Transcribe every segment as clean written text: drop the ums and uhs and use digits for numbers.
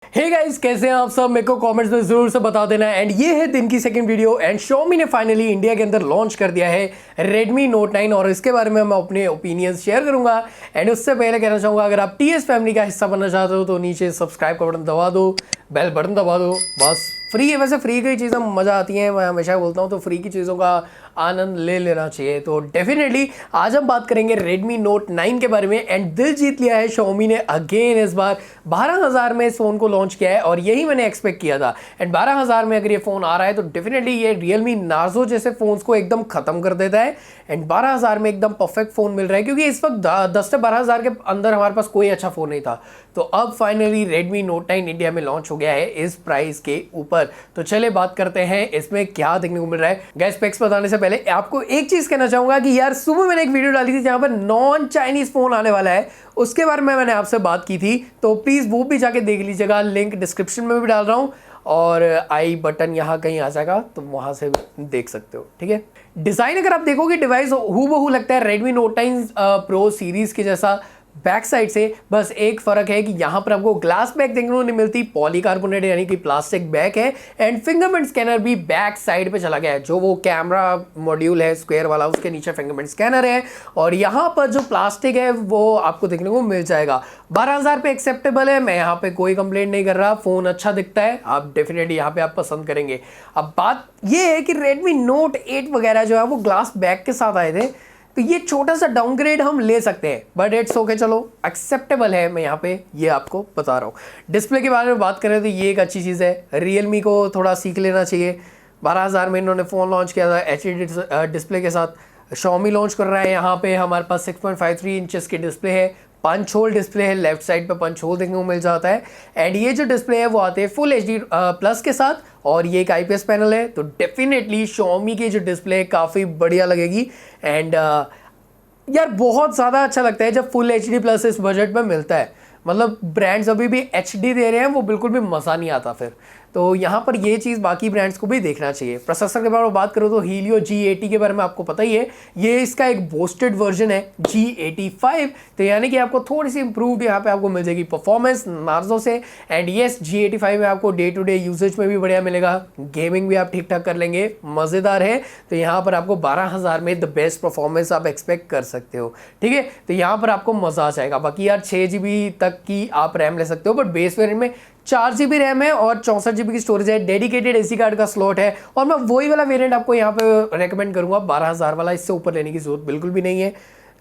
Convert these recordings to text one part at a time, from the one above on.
Hey guys, कैसे हैं आप सब? मेरे को कमेंट्स में जरूर से बता देना। एंड ये है दिन की सेकंड वीडियो एंड Xiaomi ने फाइनली इंडिया के अंदर लॉन्च कर दिया है Redmi Note 9 और इसके बारे में मैं अपने ओपिनियंस शेयर करूंगा। एंड उससे पहले कहना चाहूंगा, अगर आप TS फैमिली का हिस्सा बनना चाहते हो तो नीचे सब्सक्राइब का बटन दबा दो, बेल बटन दबा दो। बस फ्री है, वैसे फ्री की चीज़ें मज़ा आती हैं, मैं हमेशा बोलता हूँ, तो फ्री की चीज़ों का आनंद ले लेना चाहिए। तो डेफिनेटली आज हम बात करेंगे Redmi Note 9 के बारे में। एंड दिल जीत लिया है Xiaomi ने अगेन, इस बार 12,000 में इस फ़ोन को लॉन्च किया है और यही मैंने एक्सपेक्ट किया था। एंड 12,000 में अगर ये फ़ोन आ रहा है तो डेफिनेटली ये realme narzo जैसे फ़ोन्स को एकदम ख़त्म कर देता है। एंड 12,000 में एकदम परफेक्ट फ़ोन मिल रहा है, क्योंकि इस वक्त 10 से 12,000 के अंदर हमारे पास कोई अच्छा फ़ोन नहीं था। तो अब फाइनली Redmi Note 9 इंडिया में लॉन्च हो गया है इस प्राइस के ऊपर। तो चले बात करते हैं इसमें क्या देखने को मिल रहा है। गाइस, स्पेक्स बताने से पहले आपको एक चीज़ कहना चाहूँगा कि यार सुबह मैंने एक वीडियो डाली थी जहाँ पर नॉन चाइनीज़ फ़ोन आने वाला है, उसके बारे में मैंने आपसे बात की थी, तो प्लीज़ वो भी जाके देख लीजिएगा। लिंक डिस्क्रिप्शन में भी डाल रहा हूँ और आई बटन यहाँ कहीं आ जाएगा, तो वहाँ से देख सकते हो। ठीक है, डिज़ाइन अगर आप देखोगे डिवाइस हूबहू लगता है Redmi Note 9 Pro सीरीज़ के जैसा बैक साइड से। बस एक फ़र्क है कि यहाँ पर आपको ग्लास बैक देखने को नहीं मिलती, पॉलीकार्बोनेट यानी कि प्लास्टिक बैक है। एंड फिंगरप्रिंट स्कैनर भी बैक साइड पे चला गया है, जो वो कैमरा मॉड्यूल है स्क्वायर वाला, उसके नीचे फिंगरप्रिंट स्कैनर है और यहाँ पर जो प्लास्टिक है वो आपको देखने को मिल जाएगा। 12,000 पे एक्सेप्टेबल है, मैं यहाँ पे कोई कंप्लेंट नहीं कर रहा। फ़ोन अच्छा दिखता है, आप डेफिनेटली यहाँ पे आप पसंद करेंगे। अब बात ये है कि Redmi Note 8 वगैरह जो है वो ग्लास बैक के साथ आए थे, तो ये छोटा सा डाउनग्रेड हम ले सकते हैं, बट इट्स ओके, चलो एक्सेप्टेबल है। मैं यहाँ पे ये आपको बता रहा हूँ। डिस्प्ले के बारे में बात करें तो ये एक अच्छी चीज़ है, Realme को थोड़ा सीख लेना चाहिए। 12,000 में इन्होंने फ़ोन लॉन्च किया था HD डिस्प्ले के साथ। Xiaomi लॉन्च कर रहा है, यहाँ पे हमारे पास 6.53 इंचेस की डिस्प्ले है, पंच होल डिस्प्ले है, लेफ्ट साइड पे पंच होल देखने को मिल जाता है। एंड ये जो डिस्प्ले है वो आते हैं फुल HD प्लस के साथ और ये एक IPS पैनल है, तो डेफिनेटली Xiaomi की जो डिस्प्ले है काफ़ी बढ़िया लगेगी। एंड यार बहुत ज़्यादा अच्छा लगता है जब फुल HD प्लस इस बजट में मिलता है। मतलब ब्रांड्स अभी भी HD दे रहे हैं, वो बिल्कुल भी मज़ा नहीं आता फिर। तो यहाँ पर ये चीज़ बाकी ब्रांड्स को भी देखना चाहिए। प्रोसेसर के बारे में बात करूँ तो Helio G80 के बारे में आपको पता ही है, ये इसका एक बोस्टेड वर्जन है G85, तो यानी कि आपको थोड़ी सी इंप्रूव्ड यहाँ पे आपको मिल जाएगी परफॉर्मेंस नार्जो से। एंड येस, G85 में आपको डे टू डे यूजेज में भी बढ़िया मिलेगा, गेमिंग भी आप ठीक ठाक कर लेंगे, मज़ेदार है। तो यहाँ पर आपको 12,000 में द बेस्ट परफॉर्मेंस आप एक्सपेक्ट कर सकते हो। ठीक है, तो यहाँ पर आपको मज़ा आ जाएगा। बाकी यार 6 GB तक की आप रैम ले सकते हो, बट बेस वेरिएंट में 4 GB रैम है और 64 GB की स्टोरेज है, डेडिकेटेड SD कार्ड का स्लॉट है। और मैं वही वाला वेरिएंट आपको यहाँ पे रेकमेंड करूँगा, 12,000 वाला, इससे ऊपर लेने की जरूरत बिल्कुल भी नहीं है।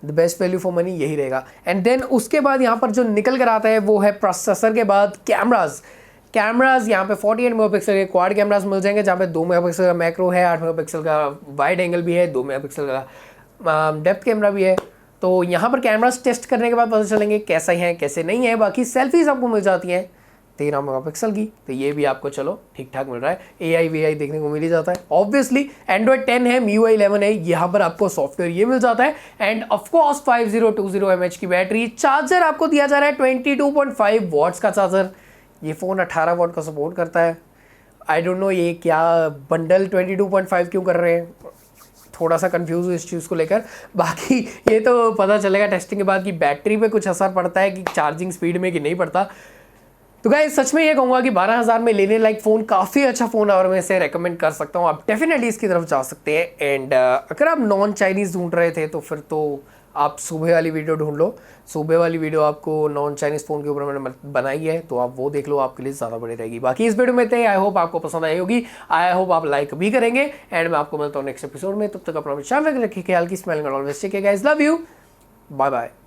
The best value for money यही रहेगा। एंड देन उसके बाद यहाँ पर जो निकल कर आता है वो है प्रोसेसर के बाद कैमराज यहाँ पे 48 मेगापिक्सल के क्वाड कैमराज मिल जाएंगे, जहाँ पे 2 मेगापिक्सल का मैक्रो है, 8 मेगापिक्सल का वाइड एंगल भी है, 2 मेगापिक्सल का डेप्थ कैमरा भी है। तो यहाँ पर कैमराज टेस्ट करने के बाद पता चलेंगे कैसा है कैसे नहीं है। बाकी सेल्फीज आपको मिल जाती हैं 13 मेगापिक्सल की, तो ये भी आपको चलो ठीक ठाक मिल रहा है। AI देखने को मिल ही जाता है। ऑब्वियसली Android 10 है, MIUI 11 है, यहाँ पर आपको सॉफ्टवेयर ये मिल जाता है। एंड ऑफकोर्स 5020 mAh की बैटरी। चार्जर आपको दिया जा रहा है 22.5 वॉट्स का चार्जर। ये फ़ोन 18 वॉट का सपोर्ट करता है। आई डोंट नो ये क्या बंडल 22.5 क्यों कर रहे हैं, थोड़ा सा कंफ्यूज हूँ इस चीज़ को लेकर। बाकी ये तो पता चलेगा टेस्टिंग के बाद कि बैटरी पे कुछ असर पड़ता है कि चार्जिंग स्पीड में कि नहीं पड़ता। तो गाइस, सच में ये कहूँगा कि 12,000 में लेने लायक फ़ोन काफ़ी अच्छा फ़ोन है और मैं इसे रेकमेंड कर सकता हूँ। आप डेफिनेटली इसकी तरफ जा सकते हैं। एंड अगर आप नॉन चाइनीज़ ढूंढ रहे थे तो फिर तो आप सुबह वाली वीडियो ढूंढ लो। सुबह वाली वीडियो आपको नॉन चाइनीज़ फ़ोन के ऊपर मैंने बनाई है, तो आप वो देख लो, आपके लिए ज़्यादा बड़ी रहेगी। बाकी इस वीडियो में थे, आई होप आपको पसंद आई होगी, आई होप आप लाइक भी करेंगे। एंड मैं आपको मिलता हूँ नेक्स्ट एपिसोड में, तब तक अपना ख्याल रखिए, ख्याल की spelling always take care guys, love you, bye bye.